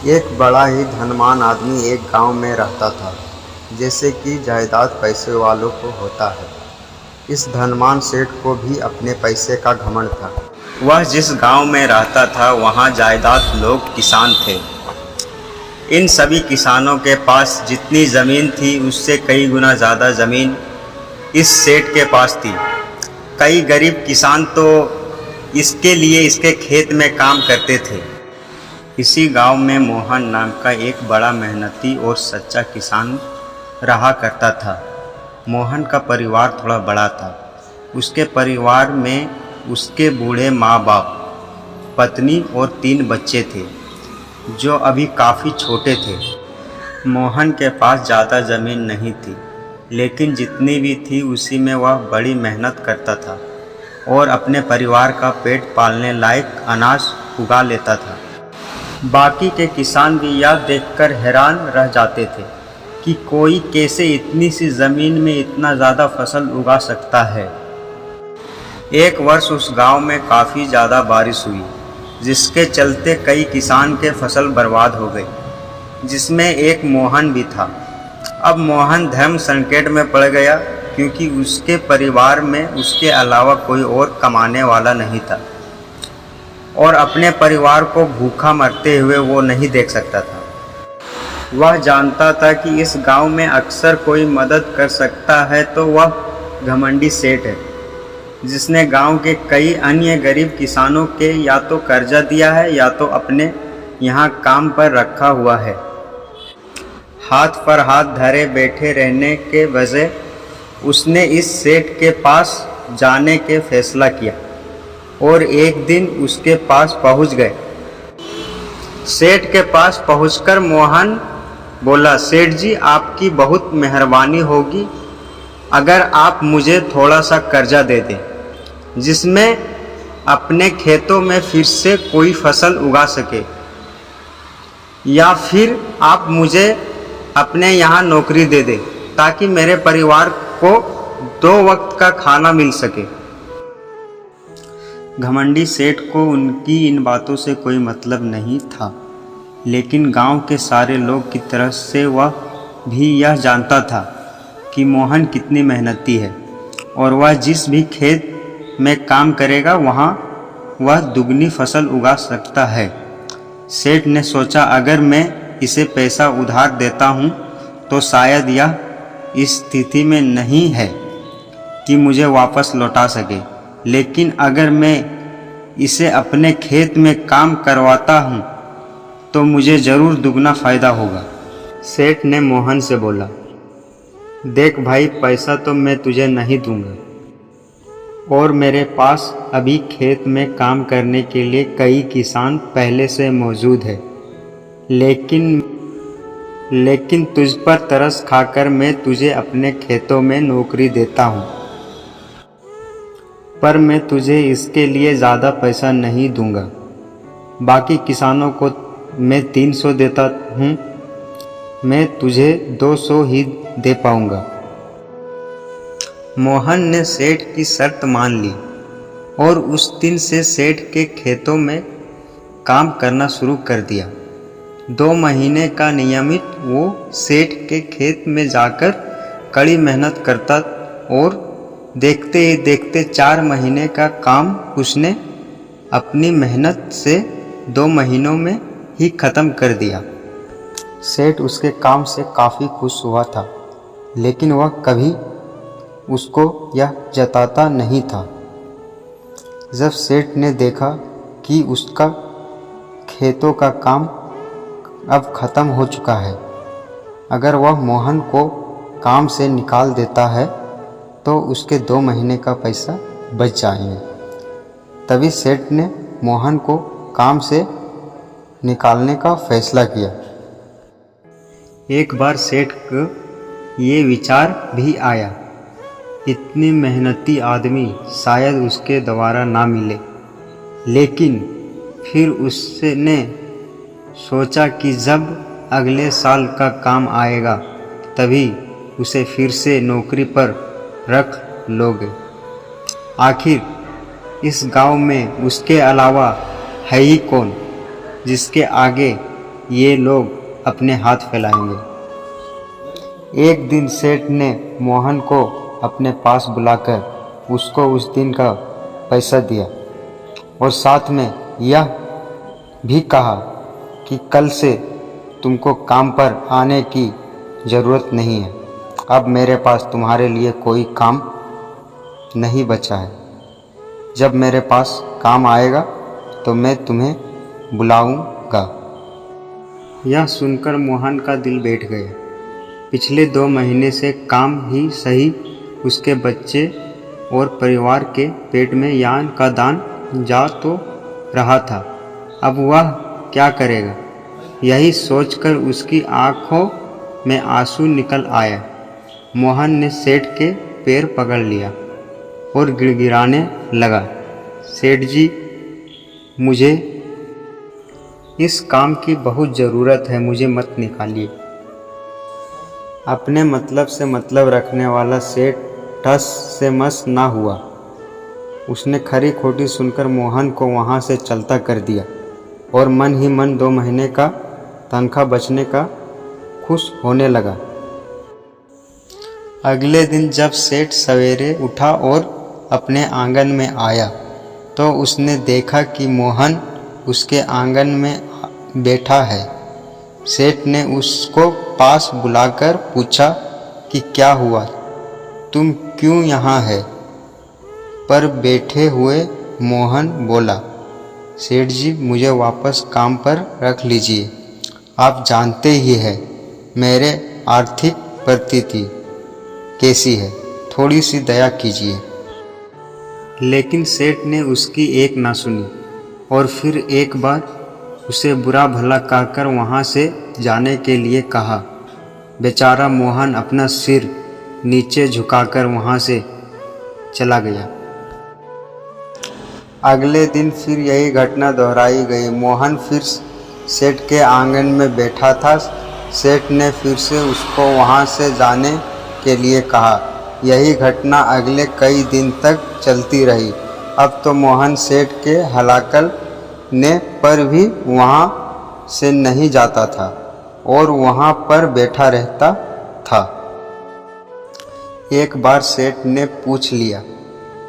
एक बड़ा ही धनवान आदमी एक गांव में रहता था। जैसे कि जायदाद पैसे वालों को होता है, इस धनवान सेठ को भी अपने पैसे का घमंड था। वह जिस गांव में रहता था वहां जायदाद लोग किसान थे। इन सभी किसानों के पास जितनी ज़मीन थी उससे कई गुना ज़्यादा ज़मीन इस सेठ के पास थी। कई गरीब किसान तो इसके लिए इसके खेत में काम करते थे। इसी गांव में मोहन नाम का एक बड़ा मेहनती और सच्चा किसान रहा करता था। मोहन का परिवार थोड़ा बड़ा था। उसके परिवार में उसके बूढ़े माँ बाप, पत्नी और 3 बच्चे थे जो अभी काफ़ी छोटे थे। मोहन के पास ज़्यादा ज़मीन नहीं थी, लेकिन जितनी भी थी उसी में वह बड़ी मेहनत करता था और अपने परिवार का पेट पालने लायक अनाज उगा लेता था। बाकी के किसान भी यह देखकर हैरान रह जाते थे कि कोई कैसे इतनी सी ज़मीन में इतना ज़्यादा फसल उगा सकता है। एक वर्ष उस गांव में काफ़ी ज़्यादा बारिश हुई, जिसके चलते कई किसान के फसल बर्बाद हो गई, जिसमें एक मोहन भी था। अब मोहन धर्म संकट में पड़ गया, क्योंकि उसके परिवार में उसके अलावा कोई और कमाने वाला नहीं था और अपने परिवार को भूखा मरते हुए वो नहीं देख सकता था। वह जानता था कि इस गांव में अक्सर कोई मदद कर सकता है तो वह घमंडी सेठ है, जिसने गांव के कई अन्य गरीब किसानों के या तो कर्जा दिया है या तो अपने यहाँ काम पर रखा हुआ है। हाथ पर हाथ धरे बैठे रहने के वजह उसने इस सेठ के पास जाने के फैसला किया और एक दिन उसके पास पहुंच गए। सेठ के पास पहुंचकर मोहन बोला, सेठ जी, आपकी बहुत मेहरबानी होगी अगर आप मुझे थोड़ा सा कर्जा दे दें, जिसमें अपने खेतों में फिर से कोई फसल उगा सके, या फिर आप मुझे अपने यहाँ नौकरी दे दें ताकि मेरे परिवार को 2 वक्त का खाना मिल सके। घमंडी सेठ को उनकी इन बातों से कोई मतलब नहीं था, लेकिन गांव के सारे लोग की तरह से वह भी यह जानता था कि मोहन कितनी मेहनती है और वह जिस भी खेत में काम करेगा वहाँ वह दुगनी फसल उगा सकता है। सेठ ने सोचा, अगर मैं इसे पैसा उधार देता हूँ तो शायद यह इस स्थिति में नहीं है कि मुझे वापस लौटा सके, लेकिन अगर मैं इसे अपने खेत में काम करवाता हूँ तो मुझे ज़रूर दुगना फ़ायदा होगा। सेठ ने मोहन से बोला, देख भाई, पैसा तो मैं तुझे नहीं दूंगा और मेरे पास अभी खेत में काम करने के लिए कई किसान पहले से मौजूद है, लेकिन तुझ पर तरस खाकर मैं तुझे अपने खेतों में नौकरी देता हूँ, पर मैं तुझे इसके लिए ज़्यादा पैसा नहीं दूंगा। बाकी किसानों को मैं 300 देता हूँ, मैं तुझे 200 ही दे पाऊंगा। मोहन ने सेठ की शर्त मान ली और उस दिन से सेठ के खेतों में काम करना शुरू कर दिया। 2 महीने का नियमित वो सेठ के खेत में जाकर कड़ी मेहनत करता और देखते ही देखते 4 महीने का काम उसने अपनी मेहनत से 2 महीनों में ही ख़त्म कर दिया। सेठ उसके काम से काफ़ी खुश हुआ था, लेकिन वह कभी उसको यह जताता नहीं था। जब सेठ ने देखा कि उसका खेतों का काम अब ख़त्म हो चुका है, अगर वह मोहन को काम से निकाल देता है तो उसके 2 महीने का पैसा बच जाएंगे। तभी सेठ ने मोहन को काम से निकालने का फैसला किया। एक बार सेठ को ये विचार भी आया, इतनी मेहनती आदमी शायद उसके दोबारा ना मिले, लेकिन फिर उसने सोचा कि जब अगले साल का काम आएगा तभी उसे फिर से नौकरी पर रख लोगे। आखिर इस गांव में उसके अलावा है ही कौन जिसके आगे ये लोग अपने हाथ फैलाएंगे। एक दिन सेठ ने मोहन को अपने पास बुलाकर उसको उस दिन का पैसा दिया और साथ में यह भी कहा कि कल से तुमको काम पर आने की ज़रूरत नहीं है। अब मेरे पास तुम्हारे लिए कोई काम नहीं बचा है। जब मेरे पास काम आएगा तो मैं तुम्हें बुलाऊंगा। यह सुनकर मोहन का दिल बैठ गया। पिछले 2 महीने से काम ही सही उसके बच्चे और परिवार के पेट में यान का दान जा तो रहा था, अब वह क्या करेगा? यही सोचकर उसकी आंखों में आंसू निकल आया। मोहन ने सेठ के पैर पकड़ लिया और गिड़गिड़ाने लगा, सेठ जी, मुझे इस काम की बहुत ज़रूरत है, मुझे मत निकालिए। अपने मतलब से मतलब रखने वाला सेठ ठस से मस ना हुआ। उसने खरी खोटी सुनकर मोहन को वहाँ से चलता कर दिया और मन ही मन 2 महीने का तनख्वाह बचने का खुश होने लगा। अगले दिन जब सेठ सवेरे उठा और अपने आंगन में आया तो उसने देखा कि मोहन उसके आंगन में बैठा है। सेठ ने उसको पास बुलाकर पूछा कि क्या हुआ, तुम क्यों यहाँ है? पर बैठे हुए मोहन बोला, सेठ जी, मुझे वापस काम पर रख लीजिए। आप जानते ही हैं मेरे आर्थिक परिस्थिति कैसी है, थोड़ी सी दया कीजिए। लेकिन सेठ ने उसकी एक ना सुनी और फिर एक बार उसे बुरा भला कहकर वहाँ से जाने के लिए कहा। बेचारा मोहन अपना सिर नीचे झुकाकर वहाँ से चला गया। अगले दिन फिर यही घटना दोहराई गई। मोहन फिर सेठ के आंगन में बैठा था। सेठ ने फिर से उसको वहाँ से जाने के लिए कहा। यही घटना अगले कई दिन तक चलती रही। अब तो मोहन सेठ के हलाकल ने पर भी वहाँ से नहीं जाता था और वहाँ पर बैठा रहता था। एक बार सेठ ने पूछ लिया,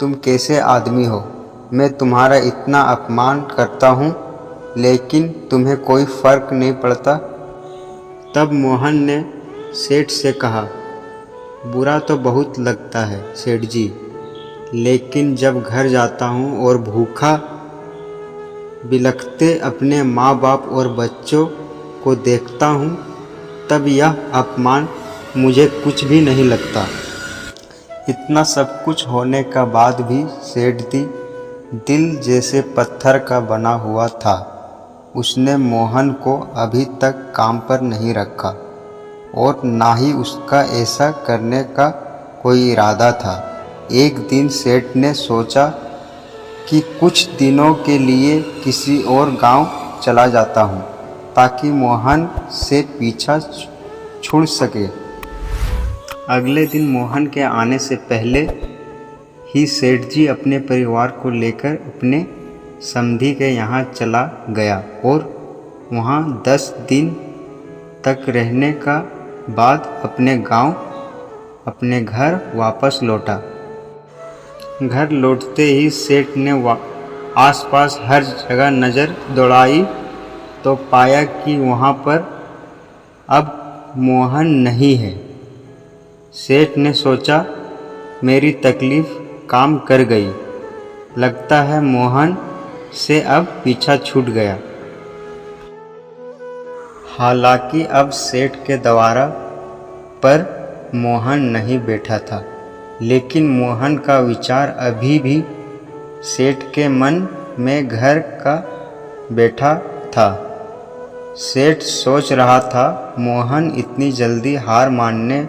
तुम कैसे आदमी हो? मैं तुम्हारा इतना अपमान करता हूँ लेकिन तुम्हें कोई फर्क नहीं पड़ता। तब मोहन ने सेठ से कहा, बुरा तो बहुत लगता है सेठ जी, लेकिन जब घर जाता हूँ और भूखा बिलखते अपने माँ बाप और बच्चों को देखता हूँ तब यह अपमान मुझे कुछ भी नहीं लगता। इतना सब कुछ होने का बाद भी सेठ दी दिल जैसे पत्थर का बना हुआ था। उसने मोहन को अभी तक काम पर नहीं रखा और ना ही उसका ऐसा करने का कोई इरादा था। एक दिन सेठ ने सोचा कि कुछ दिनों के लिए किसी और गांव चला जाता हूं ताकि मोहन से पीछा छुड़ सके। अगले दिन मोहन के आने से पहले ही सेठ जी अपने परिवार को लेकर अपने समधी के यहाँ चला गया और वहाँ 10 दिन तक रहने का बाद अपने गांव अपने घर वापस लौटा। घर लौटते ही सेठ ने आसपास हर जगह नज़र दौड़ाई तो पाया कि वहाँ पर अब मोहन नहीं है। सेठ ने सोचा, मेरी तकलीफ़ काम कर गई, लगता है मोहन से अब पीछा छूट गया। हालांकि अब सेठ के दरबार पर मोहन नहीं बैठा था, लेकिन मोहन का विचार अभी भी सेठ के मन में घर का बैठा था। सेठ सोच रहा था, मोहन इतनी जल्दी हार मानने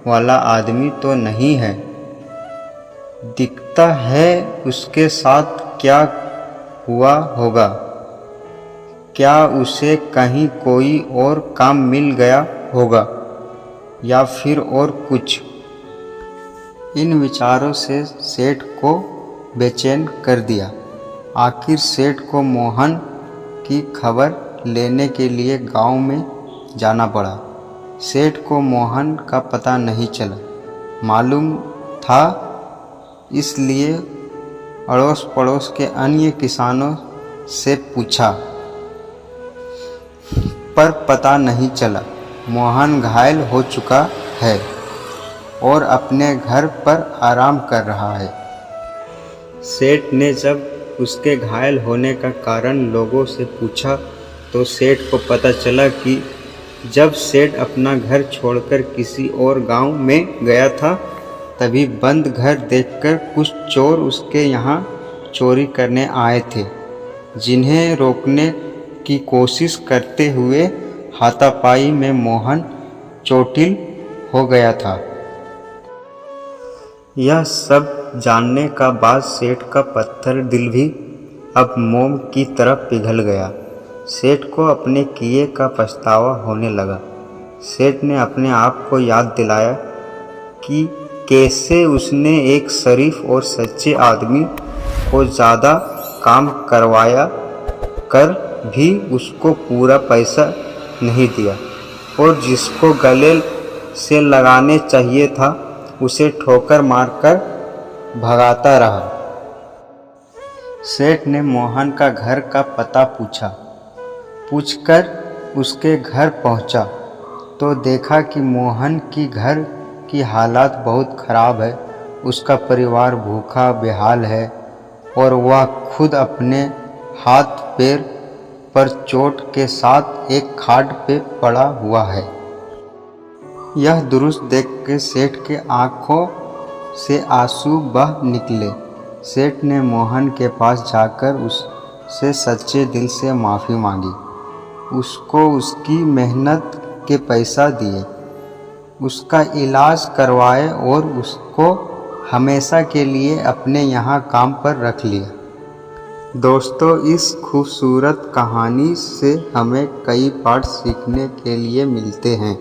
वाला आदमी तो नहीं है। दिखता है उसके साथ क्या हुआ होगा। क्या उसे कहीं कोई और काम मिल गया होगा या फिर और कुछ। इन विचारों से सेठ को बेचैन कर दिया। आखिर सेठ को मोहन की खबर लेने के लिए गांव में जाना पड़ा। सेठ को मोहन का पता नहीं चला मालूम था, इसलिए अड़ोस पड़ोस के अन्य किसानों से पूछा, पर पता नहीं चला। मोहन घायल हो चुका है और अपने घर पर आराम कर रहा है। सेठ ने जब उसके घायल होने का कारण लोगों से पूछा तो सेठ को पता चला कि जब सेठ अपना घर छोड़कर किसी और गांव में गया था, तभी बंद घर देखकर कुछ चोर उसके यहाँ चोरी करने आए थे, जिन्हें रोकने की कोशिश करते हुए हाथापाई में मोहन चोटिल हो गया था। यह सब जानने का बाद सेठ का पत्थर दिल भी अब मोम की तरह पिघल गया। सेठ को अपने किए का पछतावा होने लगा। सेठ ने अपने आप को याद दिलाया कि कैसे उसने एक शरीफ और सच्चे आदमी को ज़्यादा काम करवाया कर भी उसको पूरा पैसा नहीं दिया, और जिसको गले से लगाने चाहिए था उसे ठोकर मारकर भगाता रहा। सेठ ने मोहन का घर का पता पूछकर उसके घर पहुंचा तो देखा कि मोहन की घर की हालात बहुत ख़राब है। उसका परिवार भूखा बेहाल है और वह खुद अपने हाथ पैर पर चोट के साथ एक खाट पे पड़ा हुआ है। यह दृश्य देख के सेठ के आंखों से आंसू बह निकले। सेठ ने मोहन के पास जाकर उससे सच्चे दिल से माफ़ी मांगी, उसको उसकी मेहनत के पैसा दिए, उसका इलाज करवाए और उसको हमेशा के लिए अपने यहाँ काम पर रख लिया। दोस्तों, इस खूबसूरत कहानी से हमें कई पाठ सीखने के लिए मिलते हैं।